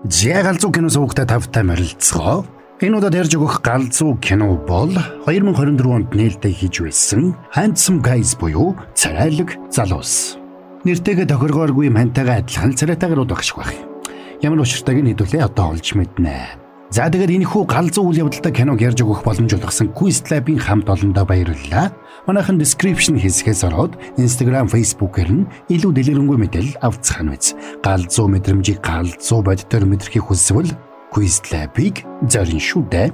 Галзуу кино суугтай тавтай морилцгоо. Энэ удаад ярьж өгөх галзуу кино бол 2024 онд нээлттэй хийж байсан Handsome Guys буюу царайлаг залуус. Нэртэйгээ тохиргооргүй мантайгаа адилхан царайтайгаар удагших байх. Ямар учиртайг нь хэдүүлээ одоо олж мэднэ. За тэгээд энэхүү галзуу үйл явдалтай киног ярьж өгөх боломж олгосон Quizlab-ийн хамт олондоо баярлалаа. Манайхан description хэсгээс ороод Instagram, Facebook-ээр нь илүү дэлгэрэнгүй мэдээлэл авцгаах нь биз. Галзуу мэдрэмжийг галзуу боддоор мэдрэхийг хүсвэл Quizlab-ыг зорин шүү дээ.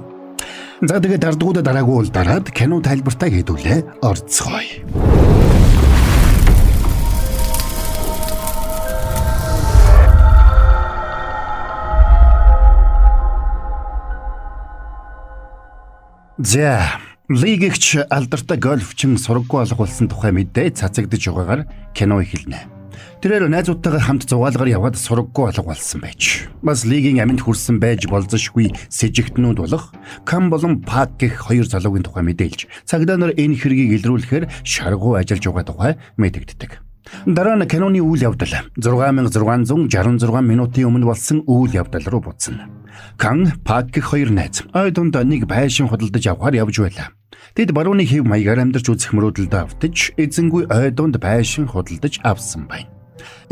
За тэгээд дардгуудаа дараагүй бол дараад кино тайлбартаа хэдүүлээ орцгоё. За, лигч алдартай гольфчин сураггүй алга болсон тухай мэдээ цацагдж байгаагаар кино эхэлнэ. Тэрээр найзуудтайгаа хамт зугаалгаар яваад сураггүй алга болсон байж. Бас лигийн аминд хүрсэн байж болзошгүй сэжигтнүүд болох Кам болон Пак гэх хоёр залуугийн тухай мэдээлж, цагдаа нар энэ хэргийг илрүүлэхээр шаргуу ажиллаж байгаа тухай мэдэгддэг. Дараа нь киноны үйл явдал 6666 минутын өмнө болсон үйл явдал руу буцна. Кан Пак гэх хоёр найз ойдонд нэг байшин худалдаж авахар явж байлаа. Тэд барууны хэв маягаар амьдарч үзэх мөрөөдөлд автаж эзэнгүй ойдонд байшин худалдаж авсан байна.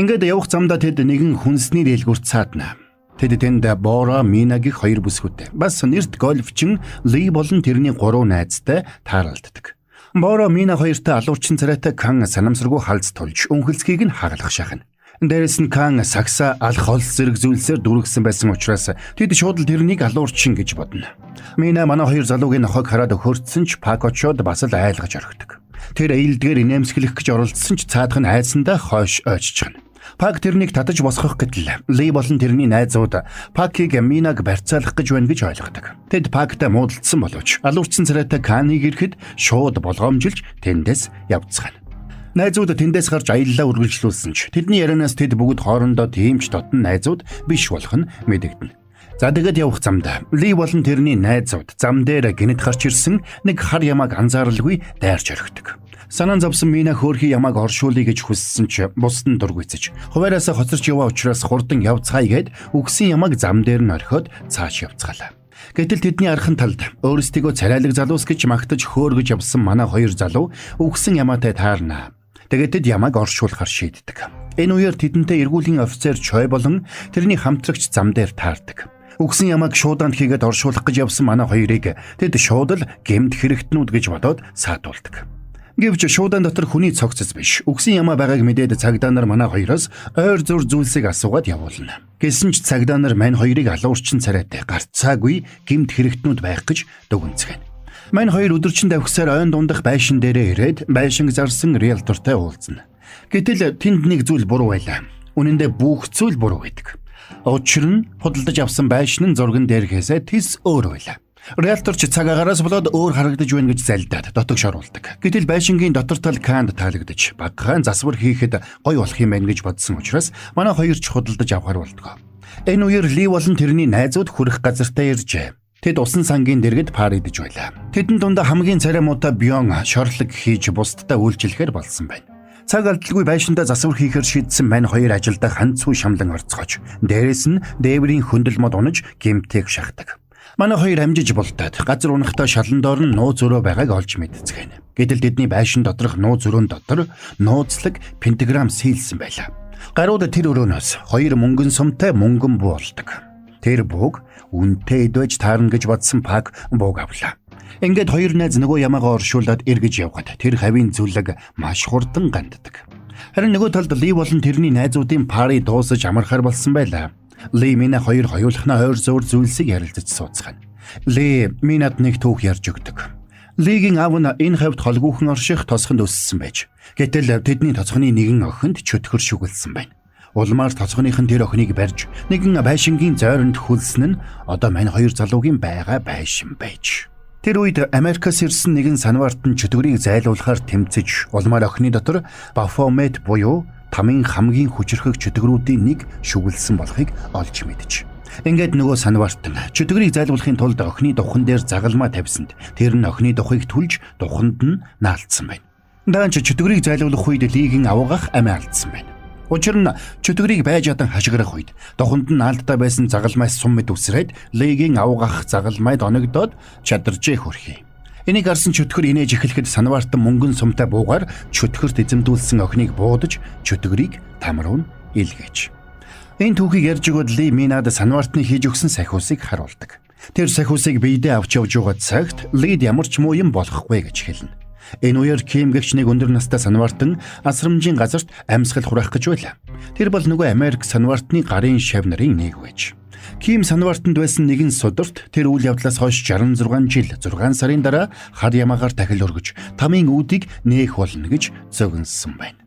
Ингээд явах замдаа тэд нэгэн хүнсний дэлгүүрт цаадна. Тэд тэнд Бора Мина гэх хоёр бүсгүйтэй бас нэрт гольфчин Ли болон тэрний гурван найзтай тааралддаг. Бора Мина хоёртой алуурчин царайтай Кан санамсаргүй халз тулж өнхөлцгийг нь хагалах шахна. Дээрээс нь Кан сакса алх холс зэрэг зүйлсээр дүүргэсэн байсан учраас тэд шууд л тэрнийг алуурчин гэж бодно. Мина манай хоёр залуугийн нохойг хараад өхөрцсөн ч Пак очоод бас л айлгаж орхидог. Тэр эйлдгээр инээмсэглэх гэж оролцсон ч цаадах нь айсандаа хойш ойччихна. Пак тэрнийг татаж босгох гэтэл Ли болон тэрний найзууд Пакийг Минаг барьцаалах гэж байна гэж ойлгодог. Тэд Пактай муудалцсан боловч алуурчин царайтай Каныг ирэхэд шууд болгоомжилж тэндээс явцгаана. Найзууд тэндээс гарч аяллаа үргэлжлүүлсэн ч тэдний ярианаас тэд бүгд хоорондоо тийм ч дотн найзууд биш болох нь мэдэгдэнэ. За тэгээд явах замдаа Ли болон тэрний найзууд зам дээр гинэт гарч ирсэн нэг хар ямааг анзааралгүй дайрч орхидог. Санаан зовсон Мина хөөрхий ямааг оршуулъя гэж хүссэн ч бусд нь дургүйцэж хуваараас хоцорч яваа учраас хурдан явцгаая гэд үгсэн ямааг зам дээр нь орхиод цааш явцгаалаа. Гэтэл тэдний архан талд өөрсдийгөө царайлаг залуус гэж магтаж хөөргөж явсан манай хоёр залуу үгсэн ямаатай таарна. Тэгээд тэд ямааг оршуулахар шийддэг. Энэ үеэр тэдэнтэй эргүүлийн офицер Чой болон тэрний хамтрагч зам дээр таардаг. Үгсэн ямааг шуудаанд хийгээд оршуулах гэж явсан манай хоёрыг тэд шууд л гэмт хэрэгтнүүд гэж бодоод саатуулдаг. Гэвч шуудаан дотор хүний цогцос биш. Үгсэн ямаа байгааг мэдээд цагдаа нар манай хоёроос ойр зур зүйлсийг асуугаад явуулна. Гэсэн ч цагдаа нар мань хоёрыг алуурчин царайтай гарцаагүй гэмт хэрэгтнүүд байх гэж дүгнцгэн. Мань хоёр өдөржин давхсаар ойн дундах байшин дээрээ ирээд байшинг зарсан риэлтортай уулзна. Гэтэл тэнд нэг зүйл буруу байлаа. Үнэн дээр бүх зүйл буруу байдаг. Учир нь худалдаж авсан байшин нь зурган дээрхээсээ тис өөр байлаа. Риэлторч цагаагаараас болоод өөр харагдаж байна гэж залдаад дотогш оруулдаг. Гэтэл байшингийн дотор тал Канд таалагдаж багахан засвар хийхэд гой болох юм байна гэж бодсон учраас манай хоёр ч худалдаж авахар болдгоо. Энэ үеэр Ли болон тэрний найзууд хүрэх газартаа иржээ. Тэд усан сангийн дэргэд пар идэж байлаа. Тэдэн дундаа хамгийн царай муутай Бён шорлог хийж бусдтай үйлчлэхээр болсон байна. Цаг алдалгүй байшиндаа засвар хийхээр шийдсэн мань хоёр ажилдаа ханцуу шамлан орцгооч. Дээрээс нь дээврийн хөндлөл мод унаж гэмтэг шахдаг. Манай хоёр амжиж бултаад газар унахдаа шалан доор нь нууц өрөө байгааг олж мэдцгэнэ. Гэтэл тэдний байшин доторх нууц өрөөнд дотор нууцлаг пентаграм сийлсэн байлаа. Гарууд тэр өрөөнөөс хоёр мөнгөн сумтай мөнгөн буу болдог. Тэр бууг үнэтэй идвэж таарна гэж бодсон Пак бууг авлаа. Ингээд хоёр найз нөгөө ямаагаа оршуулад эргэж явгаад тэр хавийн зүлэг маш хурдан ганддаг. Харин нөгөө талд Ли болон тэрний найзуудын пари дуусаж амархаар болсон байлаа. Ли Мина хоёр хоёулахнаа ойр зуур зүйлсийг ярилцаж сууцгаана. Ли Минад нэг түүх ярьж өгдөг. Лигийн аав нь энэ хавьд холгүйхэн орших тосгонд өссөн байж. Гэтэл тэдний тоцгоны нэгэн охинд чөтгөр шүглсэн байна. Улмаар тоцгоныхын тэр охиныг барьж нэгэн байшингийн зойронд хүлсэн нь одоо мань хоёр залуугийн байгаа байшин байж. Тэр үед Америкаас ирсэн нэгэн санваартан чөтгөрийг зайлуулахаар тэмцэж улмаар охины дотор Бафомет буюу тамийн хамгийн хүчрхэг чөтгөрүүдийн нэг шүглсэн болохыг олж мэдж. Ингээд нөгөө санваартан чөтгөрийг зайлуулахын тулд охины духан дээр загалмаа тавьсанд тэр нь охины духыг түлж духанд нь наалдсан байна. Даанч чөтгөрийг зайлуулах үед Лигийн авгах амиа алдсан байна. Учир нь чөтгөрийг байж ядан хашгирах үед дохонд нь алдаа байсан загалмайс сум мэд үсрээд Лигийн авгах загалмайд оногдоод чадаржээ хөрхий. Энийг харсан чөтгөр инээж эхлэхэд санваартан мөнгөн сумтай буугаар чөтгөрт эзэмдүүлсэн охиныг буудаж чөтгөрийг тамруу илгээж. Энэ түүхийг ярьж өгöd Ли Минад санваартны хийж өгсөн сахиусыг харуулдаг. Тэр сахиусыг биедээ авч явж байгаа цагт Лид ямар ч муу юм болохгүй гэж хэлнэ. Энэ үеэр Ким гэгч нэг өндөр настай санваартан асрамжийн газарт амьсгал хураах гэж байлаа. Тэр бол нөгөө Америк санваартны гарын шав нарын нэг байж. Ким санваартанд байсан нэгэн сударт тэр үйл явдлаас хойш 66 жил 6 сарын дараа хар ямаагаар дахил өргөж тамийн үүдийг нээх болно гэж зөгнсөн байна.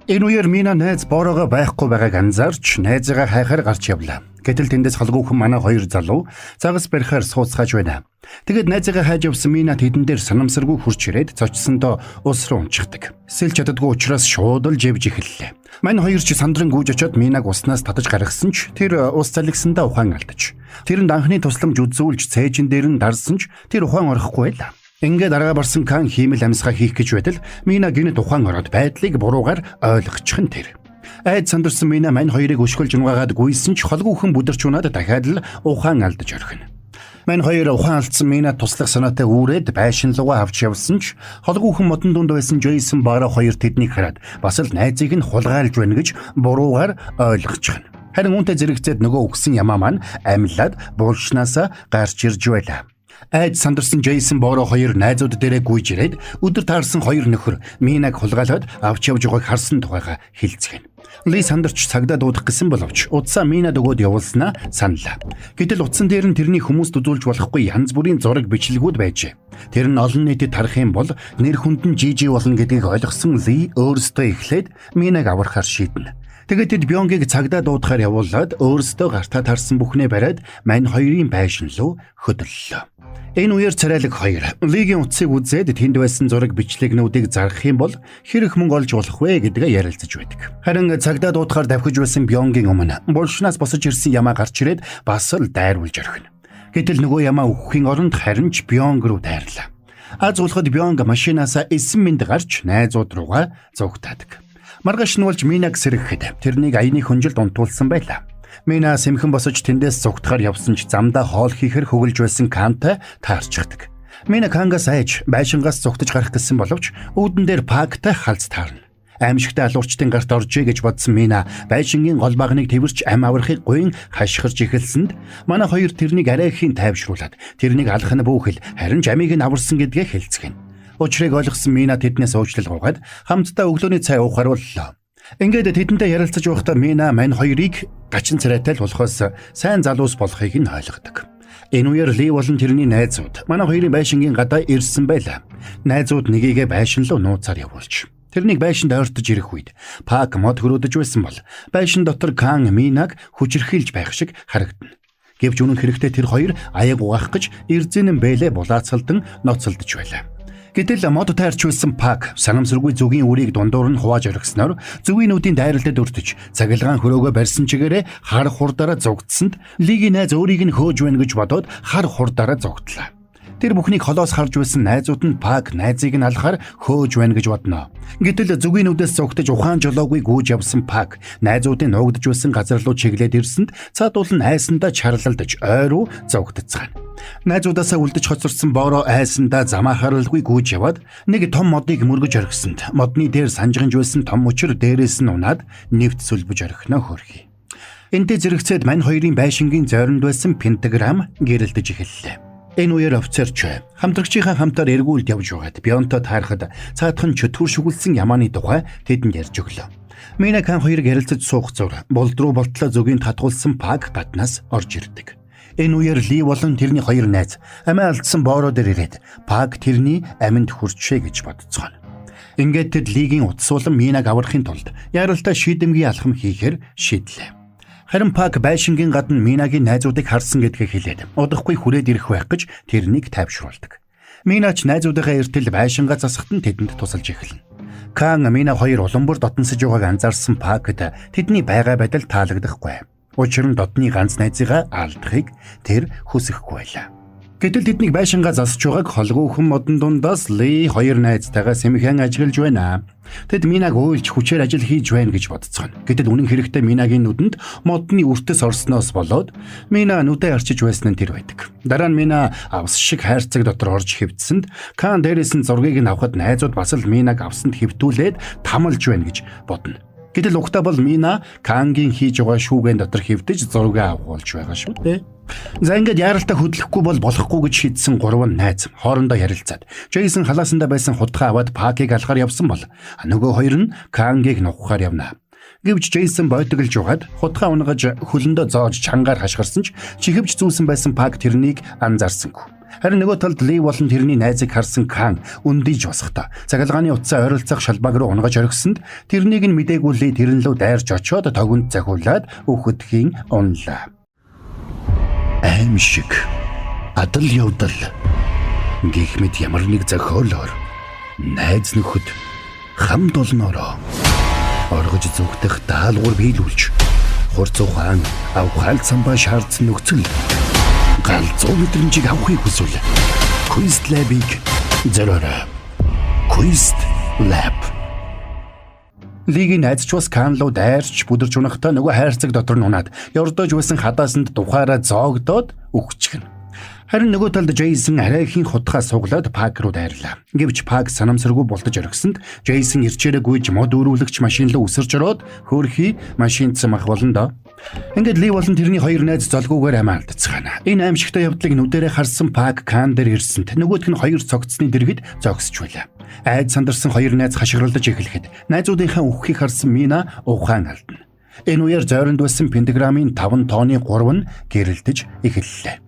Энэ үеэр Мина найз Борого байхгүй байгааг анзаарч найзаагаа хайхаар гарч явлаа. Гэтэл тэндээс холгүйхэн манай хоёр залуу загас барихаар сууцгааж байна. Тэгэд найзаагаа хайж явсан Мина тэдэн дээр санамсаргүй хурч ирээд цочсондоо ус руу унчихдаг. Сэлж чаддгүй учраас шууд л живж эхэллээ. Манай хоёр ч сандран гүйж очоод Минаг уснаас татаж гаргасан ч тэр ус залгисандаа ухаан алдаж. Тэрэнд анхны тусламж үзүүлж цээжин дээр нь дарсан ч тэр ухаан орохгүй байлаа. Ингээд арга барсан Кан хиймэл амьсгаа хийх гэж байтал Мина гинэд ухаан ороод байдлыг буруугаар ойлгочих нь тэр. Айд сандарсан Мина мань хоёрыг өшгөлж унгаагаад гүйсэн ч холгүйхэн бүдэрч унаад дахиад л ухаан алдаж орхино. Мань хоёр ухаан алдсан Мина туслах санаатай үүрээд байшин руугаа авч явсан ч холгүйхэн модон дунд байсан Джейсон Бара хоёр тэднийг хараад бас л найзыг нь хулгайлж байна гэж буруугаар ойлгочих нь. Харин үүнтэй зэрэгцээд нөгөө өгсөн ямаа маань амьлаад булчнаасаа гарч ирж байлаа. Айд сандарсан Джейсон Боро хоёр найзууд дээрээ гүйж ирээд өдөр таарсан хоёр нөхөр Минаг хулгайлаад авч явж байгааг харсан тухайга хэлцгэн. Ли сандарч цагдаа дуудах гэсэн боловч удсаа Минад өгөөд явуулснаа саналаа. Гэтэл утсан дээр нь тэрний хүмүүст үзүүлж болохгүй янз бүрийн зураг бичлэгүүд байжээ. Тэр нь олон нийтэд тарах юм бол нэр хүнд нь жижиг болно гэдгийг ойлгосон Ли өөрсдөө эхлээд Минаг аврахаар шийднэ. Тэгээд тэд Бёнгийг цагдаа дуудахаар явуулаад өөрсдөө гартаа тарсан бүхнээ бариад мань хоёрын байшин руу хөдлөлөө. Энэ үеэр царайлаг хоёр Лигийн утсыг үзээд тэнд байсан зураг бичлэгнүүдийг зарах юм бол хэрэг мөнгө олж болох вэ гэдгээ ярилцаж байдаг. Харин цагдаа дуудахаар давхиж байсан Бёнгийн өмнө булшнаас босож ирсэн ямаа гарч ирээд бас л дайруулж орхино. Гэтэл нөгөө ямаа өгөхийн оронд харин ч Бёнг руу дайрлаа. Аз улахад Бёнг машинаасаа эсэн мэнд гарч найзууд руугаа зугтаадаг. Маргааш нь болж Минаг сэргэхэд тэрнийг аяны хүнжилд унтуулсан байлаа. Мина сэмхэн босож тэндээс зугтахаар явсан ч замдаа хоол хийхэр хөглж байсан Кантай таарчихдаг. Мина Кангаас айж байшингаас зугтаж гарах гэсэн боловч үүдэн дээр Пактай халз таарна. Аимшигтай алуурчдын гарт оржээ гэж бодсон Мина байшингийн гол багныг тэрч ам аврахыг гуйн хашгирч эхэлсэнд манай хоёр тэрнийг арай ихийн тайвшруулад тэрнийг алах нь бүхэл харин ч амийг нь аварсан гэдгээ хэлцгэн. Учрыг ойлгосон Мина тэднээс уучлал гуйгаад хамтдаа өглөөний цай уухаар боллоо. Ингээд тэдэнтэй ярилцаж байхдаа Мина мань хоёрыг гачин царайтай л болохоос сайн залуус болохыг нь ойлгодог. Энэ үеэр Ли болон тэрний найзууд манай хоёрын байшингийн гадаа ирсэн байлаа. Найзууд нэгийгээ байшин руу нууцаар явуулж. Тэрнийг байшинд ойртож ирэх үед Пак мод хөрөөдөж байсан бол байшин дотор Кан Минаг хүчрхийлж байх шиг харагдана. Гэвч үнэн хэрэгтээ тэр хоёр аяг угаах гэж эрзэнэн бэлээ булаацалдан ноцолдож байлаа. Гэтэл мод таарч байсан Пак санамсаргүй зүгийн үрийг дундуур нь хувааж орхисноор зүгийнхнүүдийн дайралтад өртөж цагилгаан хөрөөгөө барьсан чигээрээ хар хурдаараа зугтсанд Лигийн найз өөрийг нь хөөж байна гэж бодоод хар хурдаараа зугтлаа. Тэр бүхнийг холоос харж байсан найзууд нь Пак найзыг нь алахаар хөөж байна гэж бодноо. Гэтэл зүгийнхнүүдээс зугтаж ухаан жолоогүй гүйж явсан Пак найзуудын нуугдж байсан газар руу чиглээд ирсэнд цаадуул нь айсандаа чарлалдаж ойр руу зугтцгаана. Найзуудаасаа үлдэж хоцорсон Боро айсандаа замаа харалгүй гүйж яваад нэг том модыг мөргөж орхисонд модны дээр санжигнж байсан том мөчөр дээрээс нь унаад нэвт сүлбэж орхино хөрхий. Энтэй зэрэгцээд мань хоёрын байшингийн зойронд байсан пентаграм гэрэлдэж эхэллээ. Энэ үеэр офицерч хамтрагчийнхаа хамтаар эргүүлд явж байгаад Бёнтой таарахад цаадхан чөтгөр шүглсэн ямааны тухай тэдэнд ярьж өглөө. Мина Кан хоёрыг ярилцаж суух зур болд руу болтлоо зүгийн татгуулсан Пак гаднаас орж ирдэг. Энэ үеэр Ли болон тэрний хоёр найз амиа алдсан Боро дээр ирээд Пак тэрний аминд хүрчээ гэж бодцгоно. Ингээд тэд Лигийн утсуулан Минаг аврахын тулд яралтай шийдэмгий алхам хийхээр шийдлээ. Харин Пак байшингийн гадна Минагийн найзуудыг харсан гэдгээ хэлээд удахгүй хүрээд ирэх байх гэж тэрнийг тайвшруулдаг. Минач найзуудынхаа эртэл байшингаа засахад нь тэдэнд тусалж эхэлнэ. Кан Мина хоёр улам бүр дотносож байгааг анзаарсан Пакд тэдний байга байдал таалагдахгүй. Учир нь дотны ганц найзыгаа алдахыг тэр хүсэхгүй байлаа. Гэтэл тэднийг байшингаа засаж байгааг холгүйхэн модон дундаас Ли хоёр найзтайгаа сэмхэн ажиглаж байна. Тэд Минаг уйлж хүчээр ажил хийж байна гэж бодцгоно. Гэтэл үнэн хэрэгтээ Минагийн нүдэнд модны үртэс орсноос болоод Мина нүдэ арчиж байсан нь тэр байдаг. Дараа нь Мина авс шиг хайрцаг дотор орж хэвдсэнд Кан дээрээс нь зургийг нь авахад найзууд бас л Минаг авсанд хэвтүүлээд тамалж байна гэж бодно. Гэтэл угтаа бол Мина Кангийн хийж байгаа шүүгэн дотор хэвдэж зургаа авахулж байгаа шүү дээ. За ингээд яаралтай хөдлөхгүй бол болохгүй гэж шийдсэн гурван найз хоорондоо ярилцаад Джейсон халаасандаа байсан хутгаа аваад Пакийг алхаар явсан бол нөгөө хоёр нь Кангийг нухахаар явна. Гэвч Джейсон бойтоглож угаад хутгаа унгаж хөлөндөө зоож чангаар хашгирсан ч чихвж зүүсэн байсан Пак тэрнийг анзаарсангүй. Харин нөгөө талд Ли болон тэрний найзыг харсан Кан өндийж босохдоо цагалгааны утсаа ойролцох шалбаг руу унгаж орхисонд тэрнийг нь мдээгүй Ли тэрэн лөө дайрч очоод тогонд захиулаад өөхөдхийн унлаа. Аим шиг адал явдал гэх мэт ямар нэг зохиолоор найз нөхөд хамт олноороо оргож зүгтэх даалгавар биелүүлж хурц ухаан авхаал самбаа шаардсан нөхцөл гал 100 мэдрэмжийг авахыг хүсвэл Quest Lab-ыг зориорой. Quest Lab. Лигийн найзч бас Канлуу дайрч бүдэрч унахтаа нөгөө хайрцаг дотор нь унаад ёрдоож байсан хадаасанд тухаараа зоогдоод өгчихнэ. Харин нөгөө талд Джейсон арайхийн хутгаа суглаад Пак руу дайрлаа. Гэвч Пак санамсаргүй бултаж орхисонд Джейсон ирчээрээ гүйж мод өрүүлэгч машин руу өсөрч ороод хөөрхий машинцсан мах болно доо. Ингээд Ли болон тэрний хоёр найз золгүйгээр амиа алдцгаана. Энэ аимшигтай явдлыг нүдэрээ харсан Пак Кан дээр ирсэнт нөгөөх нь хоёр цогцсны дэргэд зогсож байлаа. Айд сандарсан хоёр найз хашгиралдаж эхлэхэд найзуудынхаа үххийг харсан Мина ухаан алдна. Энэ үеэр зойронд байсан пентаграммын 5 тооны 3 нь гэрэлтэж эхэллээ.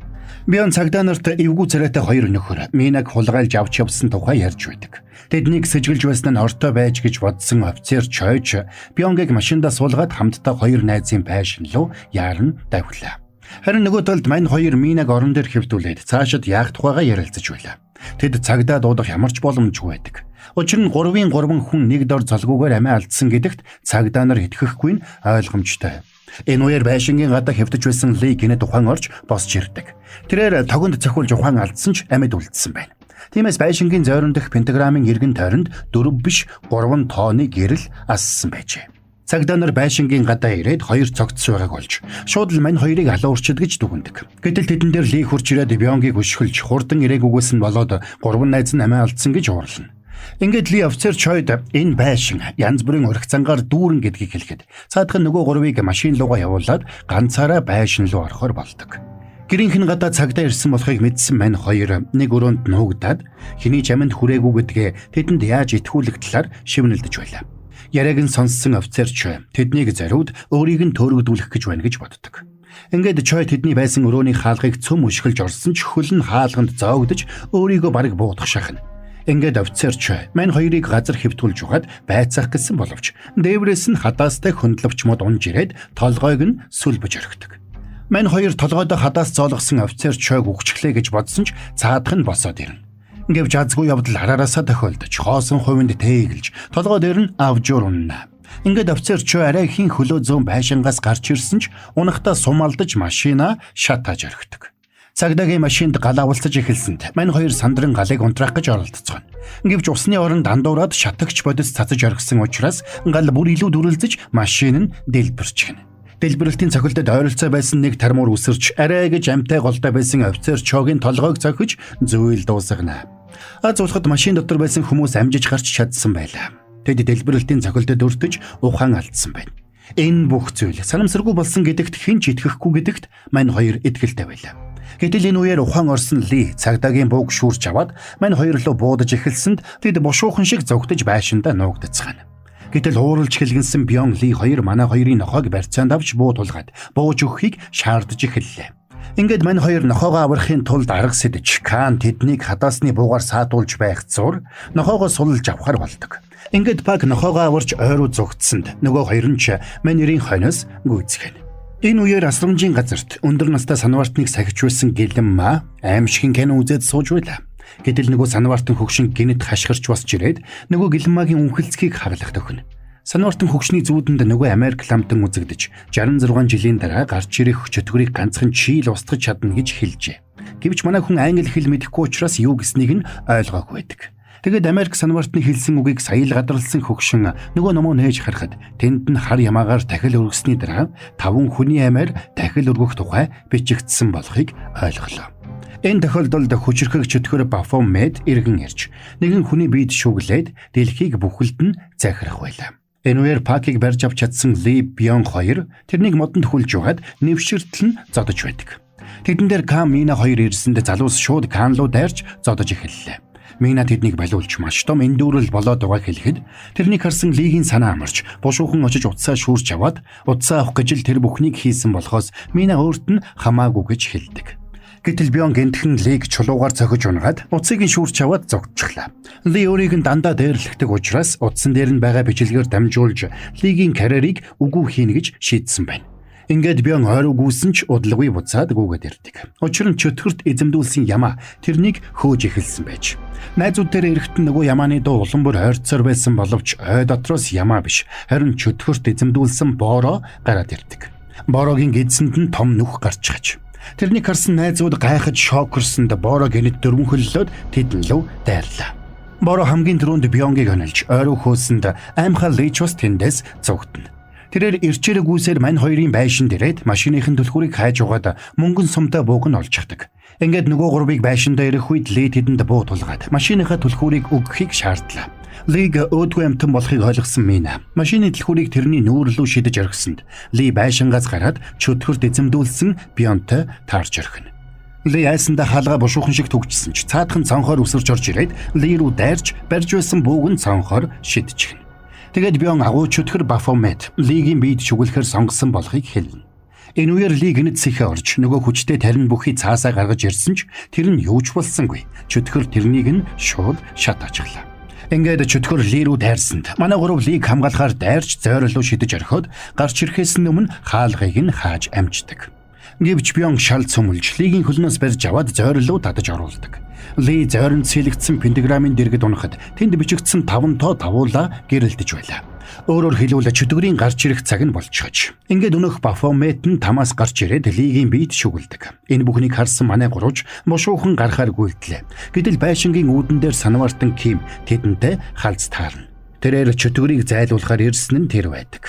Бион цагдаа нарт эвгүй царайтай хоёр нөхөр Минаг хулгайлж авч явсан тухай ярьж байдаг. Тэднийг сэжгэлж байсан нь ортой байж гэж бодсон офицер Чойч Бионгийг машиндаа суулгаад хамтдаа хоёр найзын байшин руу яаран давхилаа. Харин нөгөө талд мань хоёр Минаг орон дээр хэвтүүлээд цаашид яах тухайгаа ярилцаж байлаа. Тэд цагдаа дуудах ямар ч боломжгүй байдаг. Учир нь 3-3 хүн нэг дор золгүйгээр амиа алдсан гэдэгт цагдаа нар итгэхгүй нь ойлгомжтой. Энэ үеэр байшингийн гадаа хэвтэж байсан Ли гинэ тухайн орж босч ирдэг. Тэрээр тогонд цохиулж ухаан алдсан ч амьд үлдсэн байна. Тиймээс байшингийн зойрон дэх пентаграммын эргэн тойронд 4 биш 3 тооны гэрэл ассан байжээ. Цагдаа нар байшингийн гадаа ирээд хоёр цогцс байгааг олж шууд л мань хоёрыг алуурчид гэж дүгнэдэг. Гэтэл тэдэн дээр Ли хурж ирээд Бионгийг өшгөлж хурдан ирээгүйгээс нь болоод 3 найз нь амиа алдсан гэж уурлана. Ингээд Ли офицер Чойд энэ байшин янз бүрийн урагцангаар дүүрэн гэдгийг хэлэхэд цаадхан нөгөө гурвыг машин руугаа явуулаад ганцаараа байшин руу орохоор болдог. Гэрийнх нь гадаа цагдаа ирсэн болохыг мэдсэн мань хоёр нэг өрөөнд нуугдаад хэний ч аминд хүрээгүй гэдгээ тэдэнд яаж итгүүлэх талаар шивнэлдэж байлаа. Яриаг нь сонссон офицер Чой тэднийг зориуд өөрийг нь төөрөгдүүлэх гэж байна гэж боддог. Ингээд Чой тэдний байсан өрөөний хаалгыг цөм өшгөлж орсон ч хөл нь хаалганд зоогдож өөрийгөө бараг буудах шахна. Ингээд офицер Чой мань хоёрыг газар хэвтүүлж угаад байцаах гэсэн боловч дээврээс нь хадаастай хөндлөвч мод унж ирээд толгойг нь сүлбэж орхидог. Мань хоёр толгойдоо хадаас зоолгосон офицер Чойг үхчихлээ гэж бодсон ч цаадах нь босоод ирнэ. Гэвч азгүй явдал арараасаа тохиолдож хоосон хувинд тээгэлж толгой дээр нь авжуур унана. Ингээд офицер Чой арайхийн хөлөө зүүн байшингаас гарч ирсэн ч унахтаа сумалдаж машина шатааж орхидог. Цагдаагийн машинд гал авалцаж эхэлсэнд мань хоёр сандран галыг унтраах гэж оролдоцгоно. Гэвч усны оронд андуураад шатагч бодис цацаж орхисон учраас гал бүр илүү дүрлзэж машин нь дэлбэрчихнэ. Дэлбэрэлтийн цохилтод ойролцоо байсан нэг тармуур үсэрч арай гэж амтай голтой байсан офицер Чогийн толгойг цохиж зөөл дуусгана. Аз улхад машин дотор байсан хүмүүс амжиж гарч чадсан байлаа. Тэд дэлбэрэлтийн цохилтод өртөж ухаан алдсан байна. Энэ бүх зүйл санамсаргүй болсон гэдэгт хэн ч итгэхгүй гэдэгт мань хоёр итгэлтэй байлаа. Гэтэл энэ үеэр ухаан орсон Ли цагдаагийн бууг шүүрч аваад мань хоёр руу буудаж эхэлсэнд тэд бушуухан шиг зогтож байшиндаа нуугдцгаана. Гэтэл ууралж хэлгэнсэн Бион Ли хоёр манай хоёрын нохойг барьцаанд авч буудулгаад бууж өгөхийг шаардж эхэллээ. Ингээд мань хоёр нохоогоо аврахын тулд арга сэдэж Кан тэднийг хадаасны буугаар саатуулж байх зур нохоогоо сулж авахар болдог. Ингээд Пак нохоогоо аварч ойруу зогтсонд нөгөө хоёр нь ч мань нэрийн хойноос гүйцэтгэв. Энэ үеэр асрамжийн газарт өндөр настай санваартныг сахиж байсан гэлэмма аимшигын кино үзээд сууж байлаа. Гэтэл нөгөө санваартан хөгшин гинэд хашгирч босч ирээд нөгөө гэлэммагийн үнхэлцгийг хаглах төхнө. Санваартан хөгшний зүүдэнд нөгөө Америк ламтан үзэгдэж 66 жилийн дараа гарч ирэх чөтгөрийг ганцхан чийл устгаж чадна гэж хэлжээ. Гэвч манай хүн англи хэл мэдэхгүй учраас юу гэснийг нь ойлгоогүй байдаг. Тэгэд Америк санвартны хэлсэн үгийг сая л гадарлсан хөгшин нөгөө номоо нээж харахад тэнд нь хар ямаагаар дахил өргөсний дараа 5 хүний амиар дахил өргөх тухай бичигдсэн болохыг ойлголоо. Энэ тохиолдолд хүчрхэг чөтгөр Baphomet иргэн ирж нэгэн хүний биед шүглээд дэлхийг бүхэлд нь захирах байлаа. Энэгээр Пакийг барьж авч чадсан Ли Бён хоёр тэрнийг модонд хүлж угаад нэвширтэл нь зодож байдаг. Тэдэн дээр Кам Мина хоёр ирсэнд залуус шууд Кан руу дайрч зодож эхэллээ. Мина тэднийг балиулж маш том эндүүрэл болоод байгааг хэлэхэд тэрнийг харсан Лигийн санаа амарч бушуухан очиж утсаа шүүрч аваад утсаа авах гэж л тэр бүхнийг хийсэн болохоос Мина өөрт нь хамаагүй гэж хэлдэг. Гэтэл Бён гэнтхэн Лиг чулуугаар цохиж унгаад утсыг нь шүүрч аваад зогтчихлаа. Ли өөрийг нь дандаа дээрлэхдэг учраас утсан дээр нь байгаа бичлэгээр дамжуулж Лигийн карьерийг үгүй хийнэ гэж шийдсэн байна. Ингээд Бён ойр үгүйсэн ч удалгүй буцаад гүгээд ирдэг. Учир нь чөтгөрт эзэмдүүлсэн ямаа тэрнийг хөөж эхэлсэн байж. Найзууд дээр эрэхтэн нөгөө ямааны дуу улам бүр ойрцоор байсан боловч ой дотроос ямаа биш, харин чөтгөрт эзэмдүүлсэн боороо гараад ирдэг. Боорогийн эзэнд нь том нүх гарч чаж. Тэрнийг харсан найзууд гайхаж шокорсонд Боро гэнэт дөрвөнхөллөөд тэдэн лөө дайрлаа. Боро хамгийн түрүүнд Бёнгийг онолж ойр хөөсөнд аимхай Лич бас тэндээс зогтно. Тэрээр ирчээр гүйсээр мань хоёрын байшин дээрээд машиныхын түлхүүрийг хайж угаад мөнгөн сумтай бууг нь олж чаддаг. Ингээд нөгөө гурвыг байшиндаа ирэх үед Ли тэдэнд буу тулгаад машиныхаа түлхүүрийг өгөхийг шаардлаа. Лиг өөдгөө амтан болохыг ойлгосон Мина машины түлхүүрийг тэрний нүүр рүү шидэж орхисонд Ли байшингаас гараад чөтгөрт эзэмдүүлсэн Бёнтой таарч орхино. Ли айсанда хаалга бушуухан шиг төгжсөн ч цаадхан цонхоор үсэрч орж ирээд Ли рүү дайрч барьж байсан бууг нь цонхоор шидчихнэ. Тэгээд Бён агуу чөтгөр Baphomet Лигийн биед шүглэхээр сонгосон болохыг хэлнэ. Энэ үеэр Ли гэнэт сэхэ орж нөгөө хүчтэй тарин бүхий цаасаа гаргаж ирсэн ч тэр нь юу ч болсонгүй. Чөтгөр тэрнийг нь шууд шатаачихлаа. Ингээд чөтгөр Ли рүү дайрсанд манай гурав Лиг хамгаалахаар дайрч зойр руу шидэж орхиод гарч ирэхээс өмнө хаалгыг нь хааж амждаг. Гэвч Бён шал цөмөлж Лигийн хөлнөөс барьж аваад зойр руу татаж оруулдаг. Ли зойронд сэлэгдсэн пентаграмын дэргэд унахад тэнд бичигдсэн 5 тоо тавуулаа гэрэлдэж байлаа. Өөрөөр хэлбэл чөтгөрийн гарч ирэх цаг нь болчихож. Ингээд өнөх Baphomet нь тамаас гарч ирээд Лигийн биед шүглдэг. Энэ бүхнийг харсан манай гурвж бушуухан гарахаар гүйлтлээ. Гэтэл байшингийн үүдэн дээр санвартан Ким тэдэнтэй халз таарна. Тэрээр чөтгөрийг зайлуулахаар ирсэн нь тэр байдаг.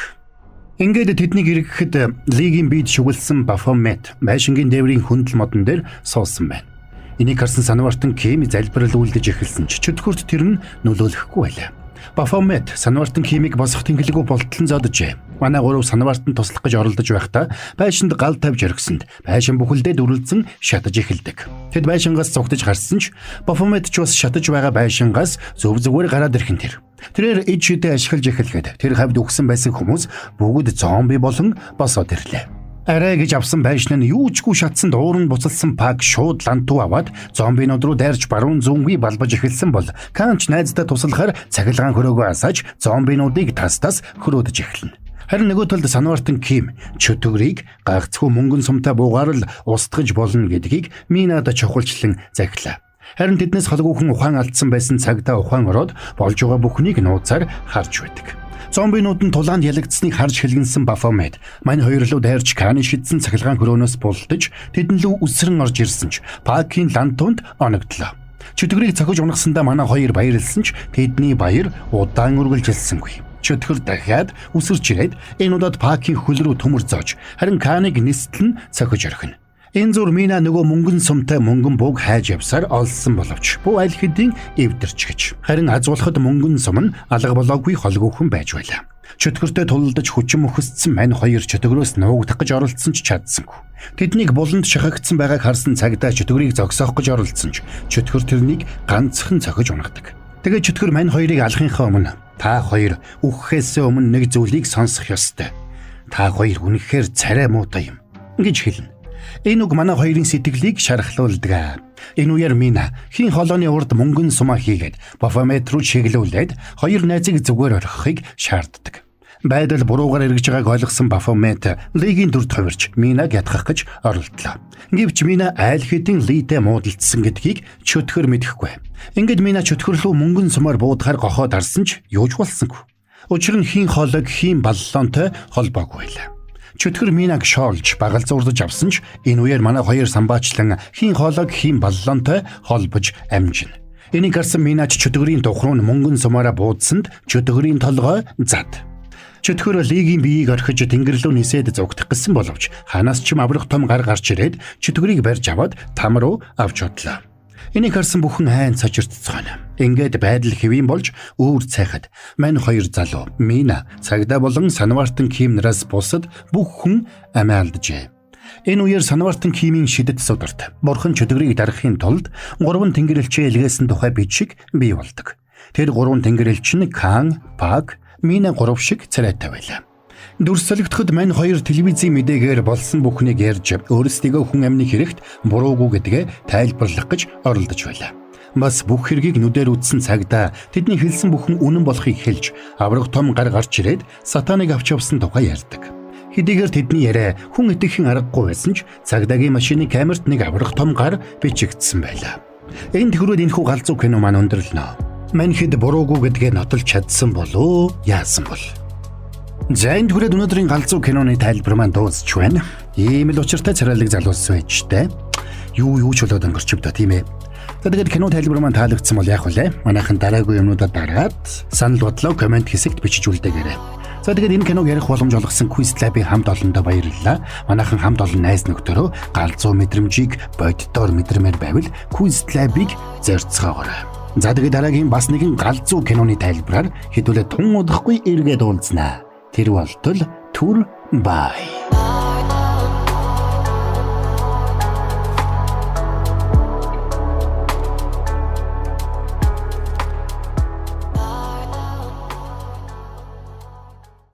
Ингээд тэднийг ирэхэд Лигийн биед шүглсэн Baphomet байшингийн дээврийн хүндэл модон дээр суусан байна. Энийг харсан санвартан Ким залбирал үйлдэж эхэлсэн ч чөтгөрт тэр нь нөлөөлөхгүй байлаа. Baphomet санвартан Кимийг босох тэнхлэгөө болтлон зодожээ. Манай гурав санвартанд туслах гэж оролдож байхдаа байшинд гал тавьж орхисонд байшин бүхэлдээ дүрлзэн шатаж эхэлдэг. Тэд байшингаас зугтаж гарсан ч Baphomet ч бас шатаж байгаа байшингаас зөв зүгээр гараад ирхэн тэр. Тэрээр ид шидэ ашиглаж эхлэхэд тэр хавьд өгсөн байсан хүмүүс бүгд зомби болон босоод ирлээ. Арай гэж авсан байшин нь юучгүй шатсанд уурн буцалсан Пак шууд лантуу аваад зомбинууд руу дайрч баруун зүүнгүй балбаж эхэлсэн бол Канч найздаа туслахаар цахилгаан хөрөөгөө асааж зомбинуудыг тас хөрөөдөж эхэлнэ. Харин нөгөө талд санвартан Ким чөтгөрийг гагцхүү мөнгөн сумтай буугаар л устгаж болно гэдгийг Минад чухалчлан захилаа. Харин тэднээс холгүйхэн ухаан алдсан байсан цагтаа ухаан ороод болж байгаа бүхнийг нууцаар харж байдаг. Зомбинууд нь тулаанд ялагдсныг харж хэлгэнсэн Baphomet мань хоёр руу дайрч Каны шидсэн цахилгаан хөрөөнөөс булдаж тэдэн лүү үсрэн орж ирсэн ч Пакийн лантуунд оногдлоо. Чөтгөрийг цохиж унахсандаа манай хоёр баярлсан ч тэдний баяр удаан үргэлжилсэнгүй. Чөтгөр дахиад үсэрч ирээд энэ удаад Пакийн хөл рүү төмөр зоож харин Каныг нистэл нь цохиж орхино. Энэ зур Мина нөгөө мөнгөн сумтай мөнгөн бууг хайж явсаар олсон боловч буу аль хэдийн эвдэрч гэж. Харин азуулахад мөнгөн сум нь алга болоогүй холгүйхэн байж байлаа. Чөтгөртөө тулалдаж хүчин мөхөсцсөн мань хоёр чөтгөрөөс нуугдах гэж оролцсон ч чадсангүй. Тэднийг буланд шахагдсан байгааг харсан цагдаа чөтгөрийг зогсоох гэж оролцсон ч чөтгөр тэрнийг ганцхан цохиж унгадаг. Тэгээд чөтгөр мань хоёрыг алахынхаа өмнө та хоёр үхэхээс өмнө нэг зүйлийг сонсох ёстой. Та хоёр үнэхээр царай муутай юм гэж хэлнэ. Энэ үг манай хоёрын сэтгэлийг шархлуулдаг. Энэ үеэр Мина хин холооны урд мөнгөн сумаа хийгээд Baphomet руу чиглүүлээд хоёр найзыг зүгээр орхихыг шаарддаг. Байдал буруугаар эргэж байгааг ойлгосон Baphomet Лигийн дүрд хувирч Минаг ятгах гэж оролдлоо. Гэвч Мина айл хэдийн Литэй муудалцсан гэдгийг чөтгөр мэдэхгүй. Ингээд Мина чөтгөр рүү мөнгөн сумаар буудахаар гохоод арсан ч юуж болсонгүй. Учир нь хин хоолойг хин баллонтой холбоогүй байлаа. Чөтгөр Минаг шоолж багал зурдаж авсан ч энэ үеэр манай хоёр самбаачлан хийн хоолойг хийн баллонтой холбож амжина. Энийг харсан Минач чөтгөрийн дух руу мөнгөн сумаараа буудсанд чөтгөрийн толгой зад. Чөтгөр лигийн биеийг орхиж тэнгэр рүү нисээд зугдах гэсэн боловч ханаас ч аврах том гар гарч ирээд чөтгөрийг барьж аваад там руу авч одлоо. Энийг харсан бүхэн хайн цочирдцгаана. Ингээд байдал хэвийн болж өөр цайхад мань хоёр залуу Мина цагдаа болон Санвартан Ким нараас бусад бүх хүн амиа алджээ. Энэ үеэр Санвартан Кимийн шидэт сударт бурхан чөтгөрийг дарахын тулд 3 тэнгэрэлчээ илгээсэн тухай бичиг бий болдог. Тэр 3 тэнгэрэлч нь Кан, Пак, Мина 3 шиг царайтай байлаа. Дүрсэлэгдэхэд мань хоёр телевизийн мэдээгээр болсон бүхнийг ярьж өөрсдийгөө хүн амны хэрэгт буруугүй гэдгээ тайлбарлах гэж оролдож байлаа. Бас бүх хэргийг нүдээр үзсэн цагдаа тэдний хэлсэн бүхэн үнэн болохыг хэлж аврах том гар гарч ирээд сатаныг авч явсан тухай ярьдаг. Хэдийгээр тэдний яриа хүн итгэхийн аргагүй байсан ч цагдаагийн машины камерт нэг аврах том гар бичигдсэн байлаа. Энд хүрээд энэхүү галзуу кино маань өндөрлөнө. Мань хэд буруугүй гэдгээ нотолж чадсан болов яасан бол? За энэ түрээд өнөөдрийн галзуу киноны тайлбар маань дуусч байна. Ийм л учиртай царайлаг залуус байжтэй. Юу ч болоод өнгөрчөвдөө тийм ээ. За тэгээд кино тайлбар маань таалагдсан бол яах вэ? Манайхан дараагийн юмнуудад дараад санал бодлоо комент хэсэгт бичиж үлдээгээрэй. За тэгээд энэ киног ярих боломж олгосон Quiz Lab-ийн хамт олондоо баярлалаа. Манайхан хамт олон найз нөхдөөрөө галзуу мэдрэмжийг боддоор мэдрэмээр байвал Quiz Lab-ыг зорьцоогоорой. За тэгээд дараагийн бас нэгэн галзуу киноны тайлбараар хэдүүлээ тун удахгүй эргээд уулзнаа. Тэр болтол түр бай.